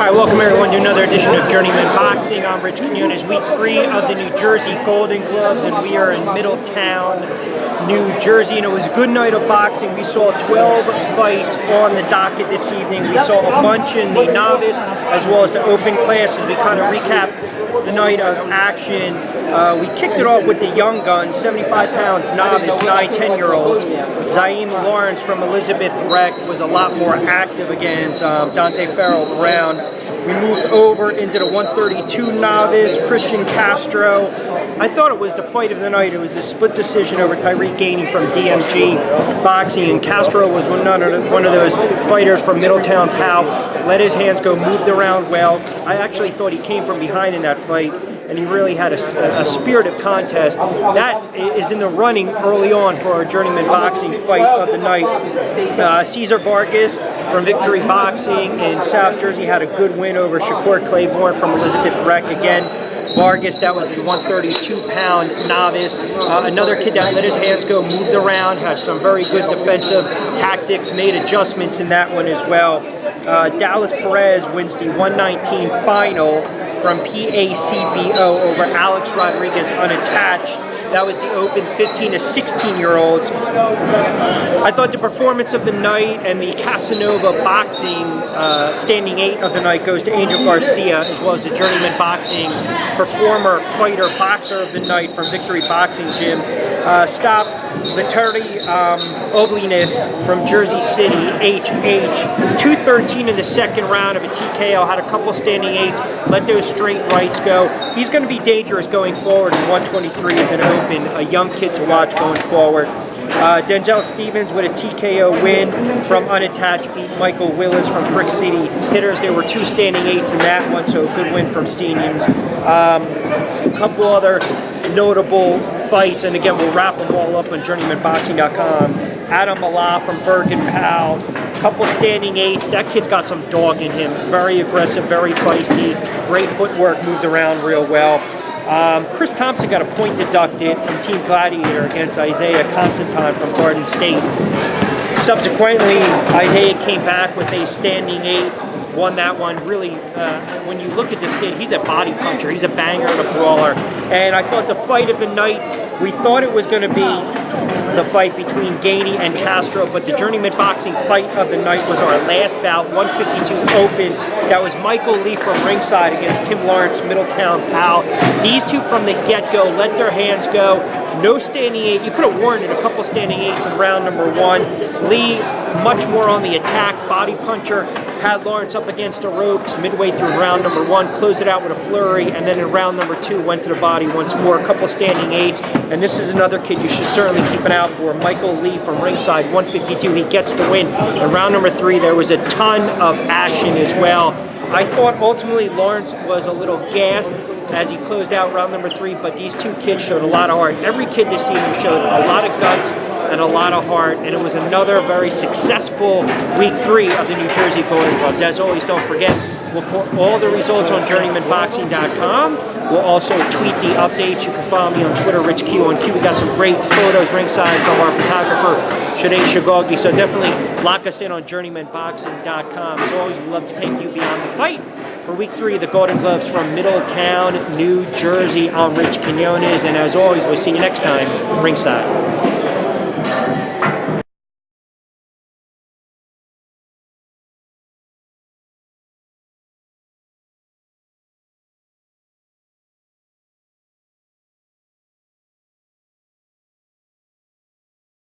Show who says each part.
Speaker 1: Alright, welcome everyone to another edition of Journeymen Boxing. I'm Rich Quinones, week 3 of the New Jersey Golden Gloves, and we are in Middletown, New Jersey, and it was a good night of boxing. We saw 12 fights on the docket this evening. We saw a bunch in the novice as well as the open classes. We kind of recapped the night of action. We kicked it off with the young guns, 75 pounds novice, 9-10-year-olds. Zaim Lawrence from Elizabeth Rec was a lot more active against Dante Farrell Brown. We moved over into the 132 novice, Christian Castro. I thought it was the fight of the night. It was the split decision over Tyreek Gainey from DMG Boxing, and Castro was one of those fighters from Middletown POW. Let his hands go, moved around well. I actually thought he came from behind in that fight, and he really had a spirited contest. That is in the running early on for our Journeyman Boxing fight of the night. Cesar Vargas from Victory Boxing in South Jersey had a good win over Shakur Claiborne from Elizabeth Rec again. Vargas, that was the 132-pound novice. Another kid that let his hands go, moved around, had some very good defensive tactics, made adjustments in that one as well. Dallas Perez wins the 119 final from PACBO over Alex Rodriguez unattached. That was the open 15 to 16-year-olds. I thought the performance of the night and the Casanova Boxing standing 8 of the night goes to Angel Garcia, as well as the Journeyman Boxing performer, fighter, boxer of the night from Victory Boxing Gym. Scott Letterty Oblinas from Jersey City, HH. 213 in the second round of a TKO, had a couple standing 8s, let those straight rights go. He's going to be dangerous going forward in 123 as an open, a young kid to watch going forward. Denzel Stevens with a TKO win from unattached, beat Michael Willis from Brick City Hitters. There were 2 standing 8s in that one, so a good win from Stevens. A couple other notable fights, and again, we'll wrap them all up on journeymanboxing.com. Adam Mallah from Bergen Powell, couple standing 8s. That kid's got some dog in him. Very aggressive, very feisty, great footwork, moved around real well. Chris Thompson got a point deducted from Team Gladiator against Isaiah Constantine from Garden State. Subsequently, Isaiah came back with a standing 8, won that one. Really, when you look at this kid, he's a body puncher, he's a banger and a brawler. And I thought the fight of the night, we thought it was going to be the fight between Gainey and Castro, but the Journeyman Boxing fight of the night was our last bout, 152 open. That was Michael Lee from ringside against Tim Lawrence, Middletown POW. These two from the get-go let their hands go. No standing 8. You could have warned it, a couple standing 8s in round number 1. Lee, much more on the attack, body puncher, had Lawrence up against the ropes midway through round number 1, closed it out with a flurry, and then in round number 2 went to the body once more, a couple standing 8s. And this is another kid you should certainly keep an eye out for, Michael Lee from ringside, 152. He gets the win. In round number 3, there was a ton of action as well. I thought ultimately Lawrence was a little gassed as he closed out round number 3, but these two kids showed a lot of heart. Every kid this season showed a lot of guts and a lot of heart, and it was another very successful week 3 of the New Jersey Golden Gloves. As always, don't forget, we'll put all the results on journeymanboxing.com. We'll also tweet the updates. You can follow me on Twitter, RichQ1Q. We got some great photos ringside from our photographer, Shadei Shagagi. So definitely lock us in on journeymanboxing.com. As always, we'd love to take you beyond the fight for week 3 of the Golden Gloves from Middletown, New Jersey. I'm Rich Quinones, and as always, we'll see you next time ringside.